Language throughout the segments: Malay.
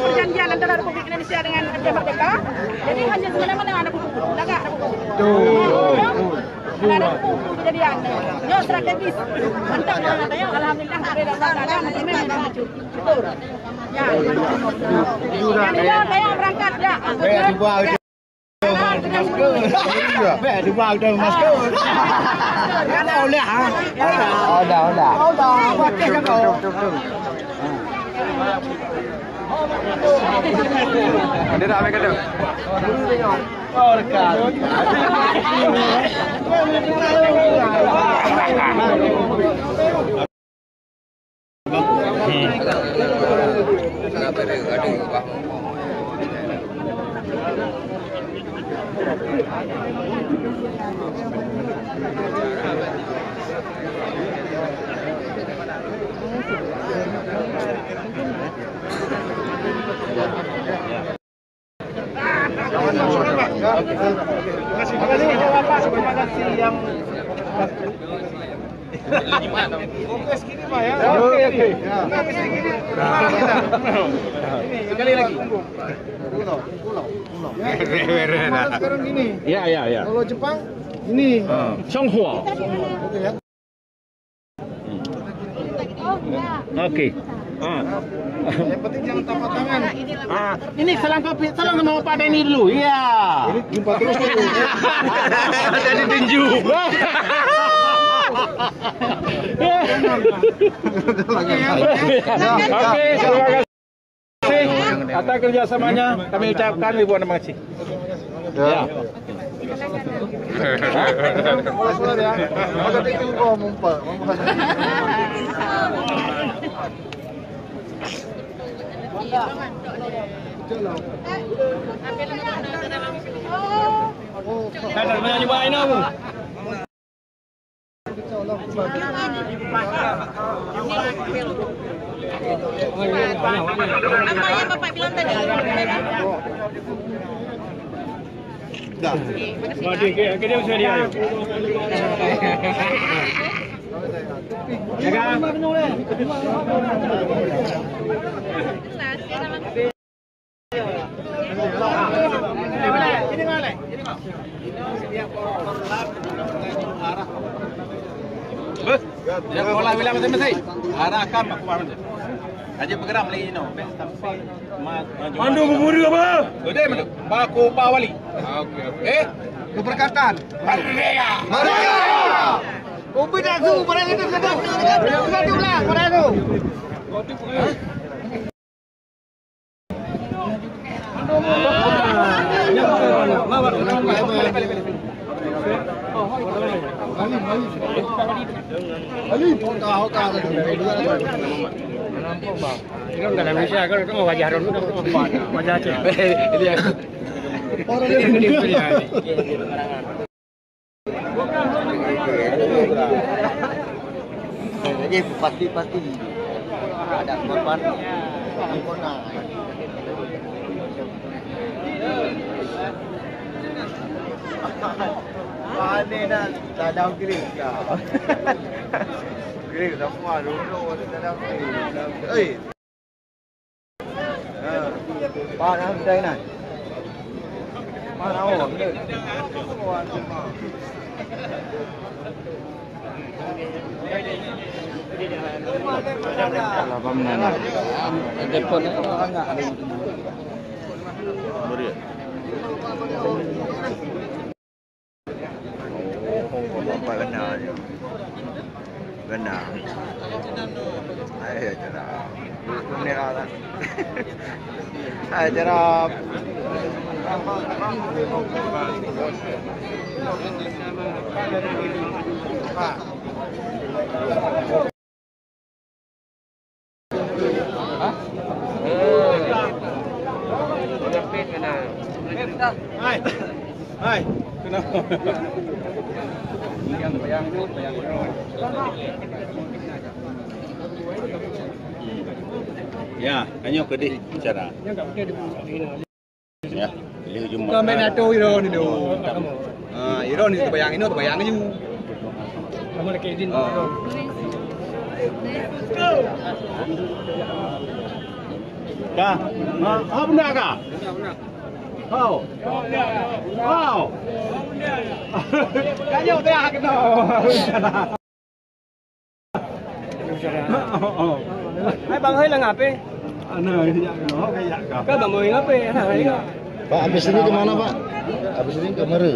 Perjanjian antara Republik Indonesia dengan Aceh Merdeka. Jadi hanya sebenarnya ada buku, enggak ada buku. Ada buku kejadian. Yo strategis. Mantap mana tayo. Alhamdulillah ada dapat nanti memang maju. Betul. Ya. Jadi yo tayo berangkat ya. Dibuang masker. Kan oleh ha. Udah. Pakai kau. Ada tak mereka tu? Oh, dekat. Terima kasih Bapak, terima kasih yang Oke segini Pak ya. Oke. Sekali lagi. Pulau. Sekarang gini. Ya. Kalau Jepang ini. Songhua. Oke. Yang penting jangan tapak tangan. Ini salam sama Pak Denny dulu. Iya. Ini jumpa terus dulu. Jadi tinju. Oke, terima kasih atas kerjasamanya. Kami ucapkan ribuan terima kasih. Ya. Kadang banyak juga ini apa? Apa yang Bapak bilang tadi? Dah. Dia sudah dia. Jaga. Ya bola bilang masing-masing. Arahkan aku mana. Aja bergerak lagi no. Mandu buburi apa? Udah mandu. Baku Pak Wali. Okey. Keberkatan. Merdeka. Merdeka. Ubi dah tu, pada itu sedap. Sudah diulang pada itu. Ini dalam Malaysia kan mau wajah Harun tu wajah Aceh. Dia. Orang dia. Jadi pasti ada korban sempurna. Mana nak tadam kiri kau? Kiri semua dulu tadam kiri. Eh. Mana sudah ini? Mana awak? Telepon enggak. Beri. Bapak benar. Benar. Ayo cerah. Benar lah. Ayo cerah. Hai. Kenapa? Bayang. Ya, hanya kedih bicara. Ya, ini cuma. Kau main atau Iron itu. Iron itu bayangin itu bayangin je. Kamu nak izin. Kah? Ha benar kah? Kau. Wow. Kanyo dia kena. Hai bang hơi là ngap eh. Ana dia kena kayak kah. Kau bang mau ngap eh? Hari ni. Pak, habis ini ke mana Pak? Habis ini ke Meru.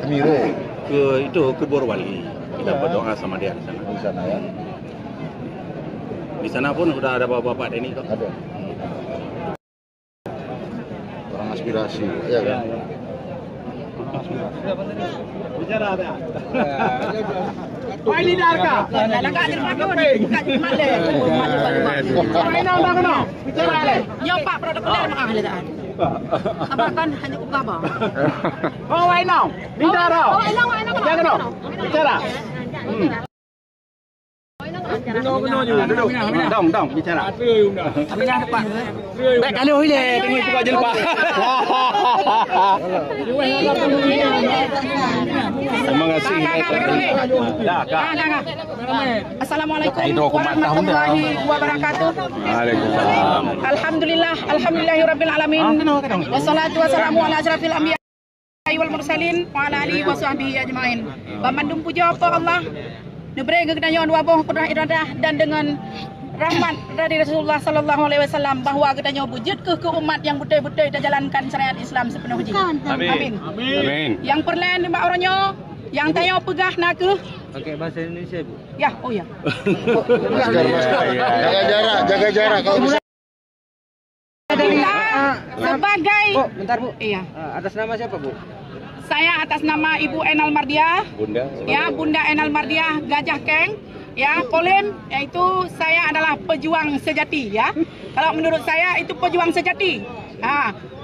Ke Miro. Ke Borwali. Kita berdoa sama dia di sana. Di sana ya. Di sana pun sudah ada bapak-bapak ini kok. Ada. Orang aspirasi, ya kan? Bicara ada. Wali dah kah? Dalam keadaan makun, bukan malai. Main dah kena. Bicara le. Ya Pak, protokoler mengah le dah. Abang kan hanya kabar. Oh, why now? Bicara. Oh, enak. Jangan kena. Bicara. Kena juga. Dong, bicara. Aminah Pak. Baik kali oi le, tengok tukar je lepas. Terima kasih. Dah, Kak. Assalamualaikum warahmatullahi wabarakatuh. Waalaikumsalam. Alhamdulillahirabbil alamin. Wassalatu wassalamu ala asyrafil anbiya wal mursalin wa ala alihi wa sahbihi ajmain. Pamandum puja apa Allah. Diberi kekenangan wabah kudrah iradah dan dengan rahmat dari Rasulullah sallallahu alaihi wasallam bahawa kita wujud ke umat yang betul-betul kita jalankan syariat Islam sepenuh jiwa. Amin. Amin. Yang perlahan di orangnya yang tanya pegah nak ke Okey, bahasa Indonesia Bu. ya, oh ya. Jaga jarak kalau bisa. Kita sebagai Bentar Bu. iya. Atas nama siapa Bu? Saya atas nama Ibu Enal Mardiah, Bunda. ya Bunda Enal Mardiah Gajah Keng, ya, Polim, yaitu saya adalah pejuang sejati, ya. Kalau menurut saya itu pejuang sejati.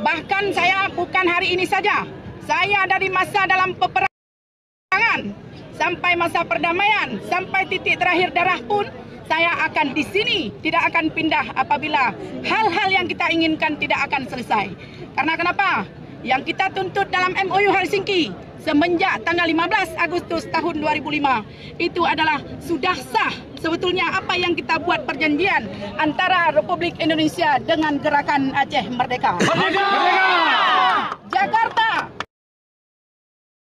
Bahkan saya bukan hari ini saja. Saya dari masa dalam peperangan sampai masa perdamaian, sampai titik terakhir darah pun saya akan di sini, tidak akan pindah apabila hal-hal yang kita inginkan tidak akan selesai. Karena kenapa? Yang kita tuntut dalam MOU Helsinki semenjak tanggal 15 Agustus tahun 2005 itu adalah sudah sah sebetulnya apa yang kita buat perjanjian antara Republik Indonesia dengan Gerakan Aceh Merdeka. Jakarta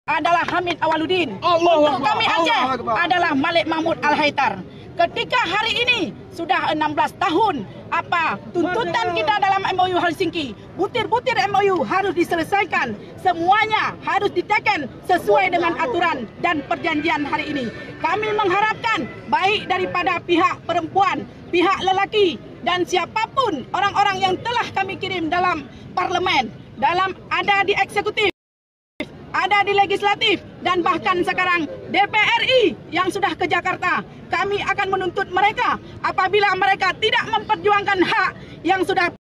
adalah Hamid Awaludin. Untuk kami Aceh adalah Malik Mahmud Al-Haitar. Ketika hari ini sudah 16 tahun apa tuntutan kita dalam MOU Helsinki, butir-butir MOU harus diselesaikan, semuanya harus diteken sesuai dengan aturan dan perjanjian hari ini. Kami mengharapkan baik daripada pihak perempuan, pihak lelaki dan siapapun orang-orang yang telah kami kirim dalam parlemen, ada di eksekutif, ada di legislatif, dan bahkan sekarang DPR RI yang sudah ke Jakarta. Kami akan menuntut mereka apabila mereka tidak memperjuangkan hak yang sudah